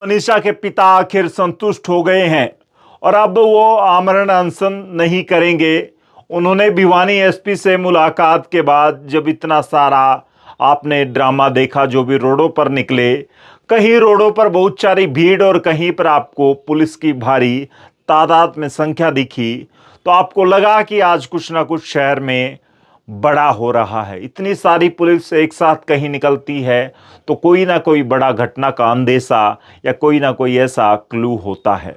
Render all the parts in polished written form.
मनीषा के पिता आखिर संतुष्ट हो गए हैं और अब वो आमरण अनशन नहीं करेंगे। उन्होंने भिवानी एसपी से मुलाकात के बाद जब इतना सारा आपने ड्रामा देखा, जो भी रोडों पर निकले, कहीं रोडों पर बहुत सारी भीड़ और कहीं पर आपको पुलिस की भारी तादाद में संख्या दिखी, तो आपको लगा कि आज कुछ ना कुछ शहर में बड़ा हो रहा है। इतनी सारी पुलिस एक साथ कहीं निकलती है तो कोई ना कोई बड़ा घटना का अंदेशा या कोई ना कोई ऐसा क्लू होता है।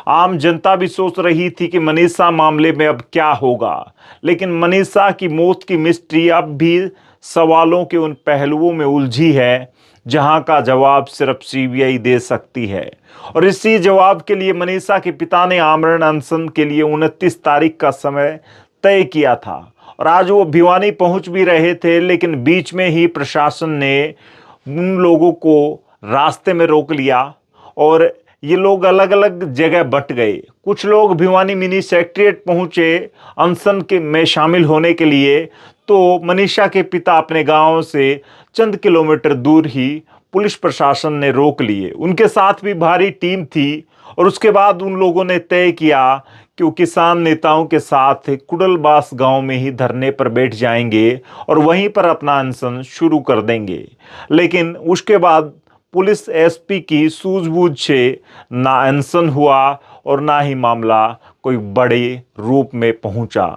आम जनता भी सोच रही थी कि मनीषा मामले में अब क्या होगा, लेकिन मनीषा की मौत की मिस्ट्री अब भी सवालों के उन पहलुओं में उलझी है जहां का जवाब सिर्फ सीबीआई दे सकती है। और इसी जवाब के लिए मनीषा के पिता ने आमरण अनशन के लिए 29 तारीख का समय तय किया था और आज वो भिवानी पहुंच भी रहे थे, लेकिन बीच में ही प्रशासन ने उन लोगों को रास्ते में रोक लिया और ये लोग अलग अलग जगह बंट गए। कुछ लोग भिवानी मिनी सेक्रेटेरिएट पहुंचे अनशन के में शामिल होने के लिए, तो मनीषा के पिता अपने गांव से चंद किलोमीटर दूर ही पुलिस प्रशासन ने रोक लिए। उनके साथ भी भारी टीम थी और उसके बाद उन लोगों ने तय किया कि वो किसान नेताओं के साथ कुडलबास गांव में ही धरने पर बैठ जाएंगे और वहीं पर अपना अनशन शुरू कर देंगे। लेकिन उसके बाद पुलिस एसपी की सूझबूझ से ना अनशन हुआ और ना ही मामला कोई बड़े रूप में पहुंचा।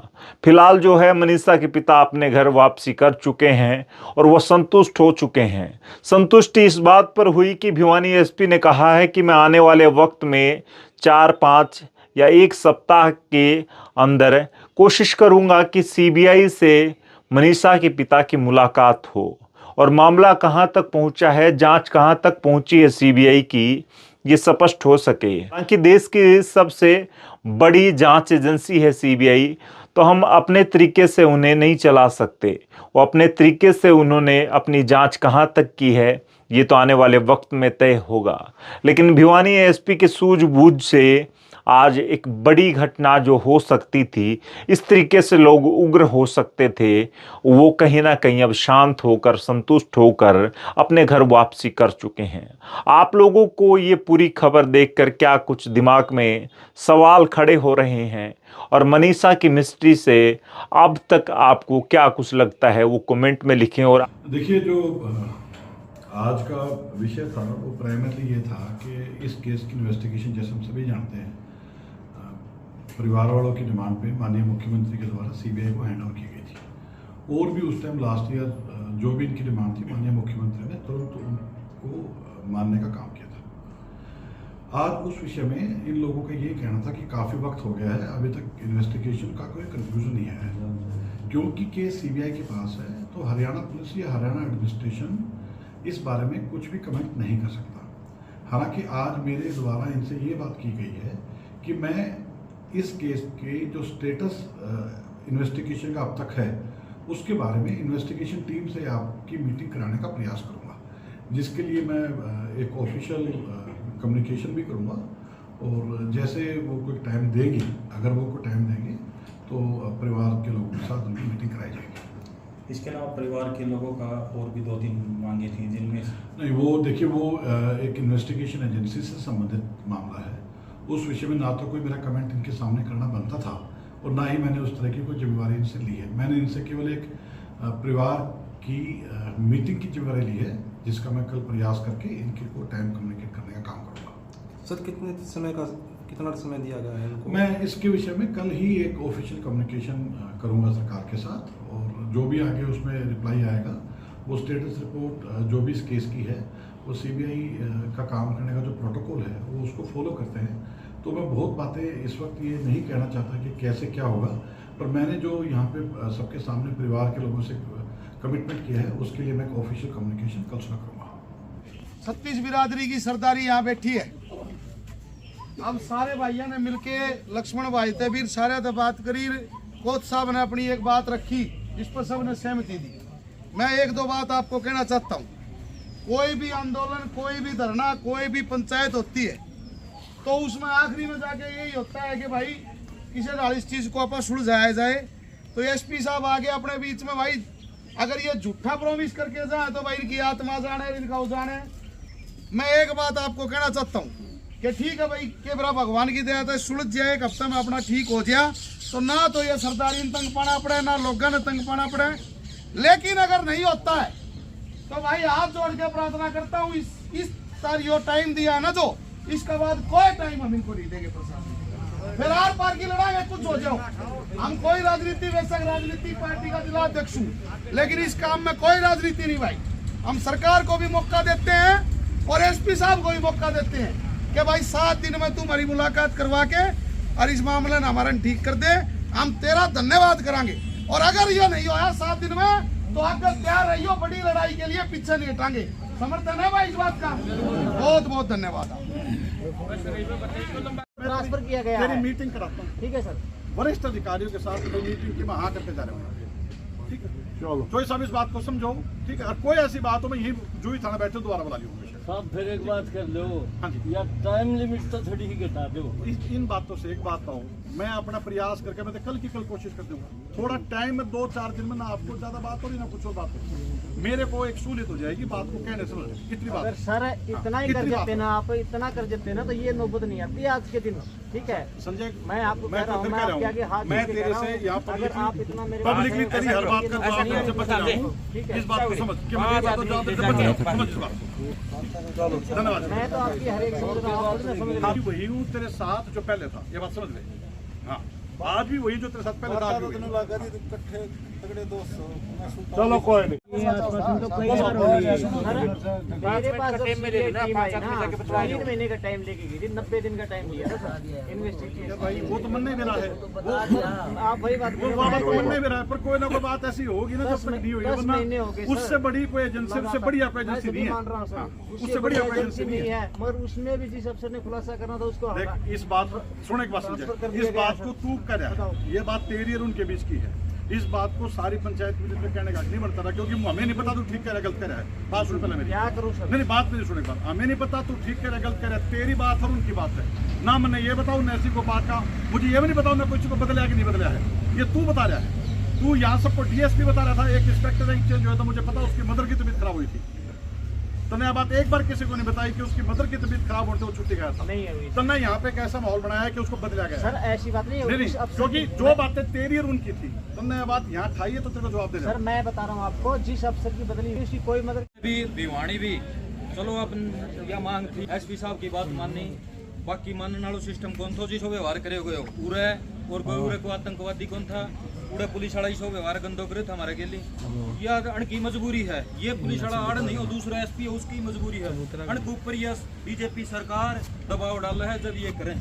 फिलहाल जो है मनीषा के पिता अपने घर वापसी कर चुके हैं और वह संतुष्ट हो चुके हैं। संतुष्टि इस बात पर हुई कि भिवानी एसपी ने कहा है कि मैं आने वाले वक्त में 4-5 या 1 सप्ताह के अंदर कोशिश करूंगा कि सीबीआई से मनीषा के पिता की मुलाकात हो और मामला कहां तक पहुंचा है, जांच कहां तक पहुंची है सीबीआई की, ये स्पष्ट हो सके। हालांकि देश की सबसे बड़ी जांच एजेंसी है सीबीआई, तो हम अपने तरीके से उन्हें नहीं चला सकते। वो अपने तरीके से उन्होंने अपनी जांच कहां तक की है ये तो आने वाले वक्त में तय होगा। लेकिन भिवानी एसपी के सूझबूझ से आज एक बड़ी घटना जो हो सकती थी, इस तरीके से लोग उग्र हो सकते थे, वो कहीं ना कहीं अब शांत होकर संतुष्ट होकर अपने घर वापसी कर चुके हैं। आप लोगों को ये पूरी खबर देखकर क्या कुछ दिमाग में सवाल खड़े हो रहे हैं और मनीषा की मिस्ट्री से अब तक आपको क्या कुछ लगता है, वो कमेंट में लिखें। और देखिए, जो आज का विषय था वो प्राइमरली ये था कि इस केस की इन्वेस्टिगेशन, जैसे हम सभी जानते हैं, परिवार वालों की डिमांड पे माननीय मुख्यमंत्री के द्वारा सीबीआई को हैंड ओवर की गई थी। और भी उस टाइम लास्ट ईयर जो भी इनकी डिमांड थी, माननीय मुख्यमंत्री ने तुरंत उनको मानने का काम किया था। आज उस विषय में इन लोगों का ये कहना था कि काफ़ी वक्त हो गया है, अभी तक इन्वेस्टिगेशन का कोई कंक्लूजन नहीं आया है। क्योंकि केस सीबीआई के पास है तो हरियाणा पुलिस या हरियाणा एडमिनिस्ट्रेशन इस बारे में कुछ भी कमेंट नहीं कर सकता। हालांकि आज मेरे द्वारा इनसे ये बात की गई है कि मैं इस केस के जो स्टेटस इन्वेस्टिगेशन का अब तक है उसके बारे में इन्वेस्टिगेशन टीम से आपकी मीटिंग कराने का प्रयास करूंगा, जिसके लिए मैं एक ऑफिशियल कम्युनिकेशन भी करूंगा। और जैसे वो कोई टाइम देंगे, अगर वो कोई टाइम देंगे तो परिवार के लोगों के साथ उनकी मीटिंग कराई जाएगी। इसके अलावा परिवार के लोगों का और भी 2-3 मांगे थी, जिनमें नहीं, वो देखिए, वो एक इन्वेस्टिगेशन एजेंसी से संबंधित मामला है। उस विषय में ना तो कोई मेरा कमेंट इनके सामने करना बनता था और ना ही मैंने उस तरह की कोई जिम्मेवारी इनसे ली है। मैंने इनसे केवल एक परिवार की मीटिंग की जिम्मेवारी ली है, जिसका मैं कल प्रयास करके इनके को टाइम कम्युनिकेट करने का काम करूँगा। सर, कितना समय दिया गया है इनको? मैं इसके विषय में कल ही एक ऑफिशियल कम्युनिकेशन करूँगा सरकार के साथ, और जो भी आगे उसमें रिप्लाई आएगा, वो स्टेटस रिपोर्ट जो भी इस केस की है, वो सीबीआई का काम करने का जो प्रोटोकॉल है वो उसको फॉलो करते हैं। तो मैं बहुत बातें इस वक्त ये नहीं कहना चाहता कि कैसे क्या होगा, पर मैंने जो यहाँ पे सबके सामने परिवार के लोगों से कमिटमेंट किया है, उसके लिए मैं एक ऑफिशियल कम्युनिकेशन कल सुना करूँगा। 36 बिरादरी की सरदारी यहाँ बैठी है। अब सारे भाइयों ने मिलके, लक्ष्मण भाई तबीर सारे तो बात करी, कोच साहब ने अपनी एक बात रखी जिस पर सबने सहमति दी। मैं 1-2 बात आपको कहना चाहता हूँ। कोई भी आंदोलन, कोई भी धरना, कोई भी पंचायत होती है तो उसमें आखिरी में जाके यही होता है कि भाई किसी डाल इस चीज को अपन सुलझाया जाए। तो एसपी साहब आगे अपने बीच में, भाई अगर ये झूठा प्रॉमिस करके जाए तो भाई इनकी आत्मा जाने, इनका जाने। मैं एक बात आपको कहना चाहता हूँ कि ठीक है भाई के बरा भगवान की दया से सुलझ जाए एक हफ्ते में अपना ठीक हो जाए तो ना तो ये सरदारी तंग पाना पड़े ना लोगों ने तंग पाना पड़े। लेकिन अगर नहीं होता है तो भाई हाथ जोड़ के प्रार्थना करता हूँ इस सारी जो टाइम दिया है ना जो इसके बाद कोई टाइम हम इनको नहीं देंगे प्रशासन। फिर आर पार की लड़ाई में कुछ हो जाओ। हम कोई राजनीति बेशक राजनीतिक पार्टी का जिला अध्यक्ष हूँ, लेकिन इस काम में कोई राजनीति नहीं भाई। हम सरकार को भी मौका देते हैं और एसपी साहब को भी मौका देते हैं कि भाई 7 दिन में तू हमारी मुलाकात करवा के और इस मामले में हमारा ठीक कर दे, हम तेरा धन्यवाद करेंगे। और अगर ये नहीं होया 7 दिन में तो आगे तैयार रहियो, बड़ी लड़ाई के लिए पीछे नहीं हटाएंगे। समर्थन है भाई इस बात का? बहुत बहुत धन्यवाद। ट्रांसफर किया गया तेरी है। मीटिंग कराता हूँ ठीक है सर। वरिष्ठ अधिकारियों के साथ कोई मीटिंग की मैं हाँ करके जा रहा हूँ। ठीक है, चलो कोई सब इस बात को समझो। ठीक है, कोई ऐसी बात हो मैं यही जूही थाना बैठे दोबारा बुला लियो। साहब फिर एक बात कर लो, हाँ जी। या टाइम लिमिट तो थोड़ी ही घटा दो। इन बातों से एक बात कहूँ, मैं अपना प्रयास करके मैं तो कल की कल कोशिश कर दूंगा। थोड़ा टाइम में 2-4 दिन में ना आपको ज्यादा बात हो रही ना कुछ और बात हो, मेरे को एक सहूलियत हो जाएगी बात को कहने से। इतनी बात अगर सर इतना ही कर देते ना, आप इतना कर देते ना तो ये नौबत नहीं आती आज के दिन। ठीक है संजय, मैं आपको कह रहा हूँ, मैं आपके आगे हाथ मैं जोड़ के तेरे कह रहा से हूँ, यहाँ अगर आप इतना मेरे पब्लिकली तेरी हर बात का जवाब देने से बच रहा हूँ। ठीक है, इस बात को समझ कि मैं बात को जवाब देने से बच रहा हूँ। समझ इस बात को। धन्यवाद। मैं तो आपकी हर एक समझ रहा हूँ, आप थोड़ी ना समझ रहे आज वही हूँ तेरे साथ जो पहले था, ये बात समझ ले। हाँ, आज भी वही जो तेरे साथ पहले था, आज भी वही। चलो कोई नहीं। मेरे पास जब मेरे टीम आई ना 3 महीने का टाइम लेके गई थी, 90 दिन का टाइम लिया था सर इन्वेस्टिगेशन। भाई वो तो मन नहीं मेरा है, आप वही बात वो बात तो मन नहीं मेरा है, पर कोई ना कोई बात ऐसी होगी ना जब तक नहीं होगी, 10 महीने हो गए वरना उससे बड़ी कोई एजेंसी, उससे बढ़िया कोई एजेंसी नहीं मान रहा हूँ है। सर, उससे बढ़िया कोई एजेंसी नहीं है। मगर उसमें भी जिस अफसर ने खुलासा करना था उसको देख, इस बात सुन, एक बात समझे, इस बात को तू कर रहा है, ये बात तेरी और उनके बीच की है। इस बात को सारी पंचायत में कहने का नहीं बनता था, क्योंकि हमें नहीं पता तू ठीक कह रहा है गलत कह रहा है। बात सुन पहले मेरी। क्या करूँ सर? नहीं बात नहीं सुने, बात हमें नहीं पता तू ठीक कह रहा है गलत कह रहा है, तेरी बात और उनकी बात है ना। मैंने ये बताऊँ न ऐसी को बात का, मुझे ये भी नहीं बताऊँ ना कुछ को बदला कि नहीं बदला है, ये तू बता रहा है। तू यहाँ सबको डीएसपी बता रहा था, एक इंस्पेक्टर रैंक चेंज हुआ था, मुझे पता उसकी मदर की तबीयत खराब हुई थी। तूने यह बात एक बार किसी को नहीं बताई कि उसकी मदर की तबीयत खराब होने से वो छुट्टी गया था। नहीं है तुमने यहाँ पे कैसा माहौल बनाया कि उसको बदला गया? सर ऐसी बात नहीं है, नहीं उस नहीं, अफसर क्योंकि की- जो बातें तेरी और उनकी थी, तुमने ये बात यहाँ खाई है तो तेरे को जवाब देना। सर मैं बता रहा हूँ आपको, जिस अफसर की बदली हुई उसकी कोई मदद भी भिवानी भी चलो अपन या मांग थी एसपी साहब की बात माननी, बाकी मानने वालों सिस्टम कौन था जिसो व्यवहार करे गयो पूरे और कोई उरे को आतंकवादी कौन था, पूरे पुलिस वाला इसो व्यवहार गंदो करे था हमारे के लिए। या अणकी मजबूरी है, ये पुलिस वाला आड़ नहीं हो, दूसरा एसपी है उसकी मजबूरी है। अणक ऊपर यह बीजेपी सरकार दबाव डाल है जब ये करें।